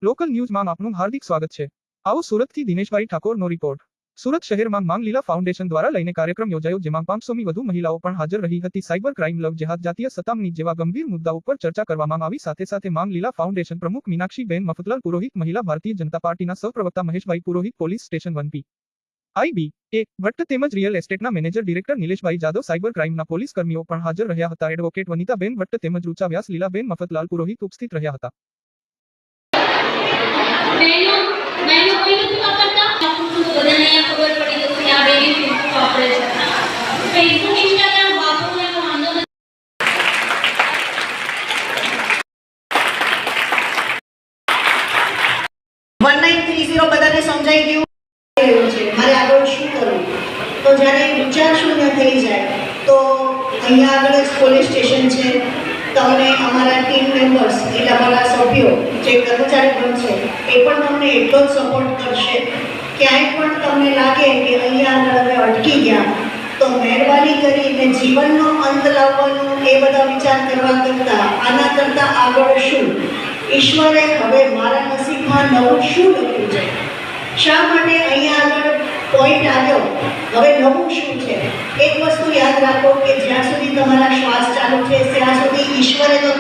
Local ન્યૂઝમાં આપનું હાર્દિક સ્વાગત છે। આવો સુરતથી દિનેશભાઈ ઠાકોરનો રિપોર્ટ। સુરત શહેરમાં માંગ લીલા ફાઉન્ડેશન દ્વારા લઈને કાર્યક્રમ યોજાયો, જેમાં 500મી વધુ મહિલાઓ પણ હાજર રહી હતી। સાયબર ક્રાઇમ, લવ જેહાદ, જાતીય સતામણી જેવા ગંભીર મુદ્દાઓ પર ચર્ચા કરવામાં આવી। સાથે સાથે માંગ લીલા ફાઉન્ડેશન પ્રમુખ મીનાક્ષીબેન મફતલાલ પુરોહિત, મહિલા ભારતીય જનતા પાર્ટીના સહપ્રવક્તા મહેશભાઈ પુરોહિત, પોલીસ સ્ટેશન 1 PIB એ ભટ્ટ તેમજ રિયલ એસ્ટેટના મેનેજર ડિરેક્ટર નિલેશભાઈ જાદવ, સાયબર ક્રાઇમના પોલીસ કર્મીઓ પણ હાજર રહ્યા હતા। એડવોકેટ વનિતાબેન ભટ્ટ તેમજ રૂચા વ્યાસ, લીલાબેન મફતલાલ પુરોહિત ઉપસ્થિત રહ્યા હતા। બધાને સમજાઈ ગયું છે મારે આગળ શું કરવું। તો જ્યારે વિચાર શૂન્ય થઈ જાય તો અહીંયા આગળ જ પોલીસ સ્ટેશન છે। તમને અમારા ટીમ મેમ્બર્સ એટલે અમારા સભ્યો જે કર્મચારી બનશે એ પણ તમને એટલો જ સપોર્ટ કરશે। ક્યાંય પણ તમને લાગે કે અહીંયા આગળ હવે અટકી ગયા તો મહેરબાની કરીને જીવનનો અંત લાવવાનો એ બધા વિચાર કરવા કરતાં આના કરતાં આગળ શું, ઈશ્વરે હવે મારા નસીબમાં નવું શું લખ્યું છે, શા માટે અહીંયા આગળ પોઈન્ટ આવ્યો, હવે નવું શું છે। એક વસ્તુ યાદ રાખો કે જ્યાં સુધી તમારા શ્વાસ ચાલુ છે ત્યાં સુધી ઈશ્વરે તો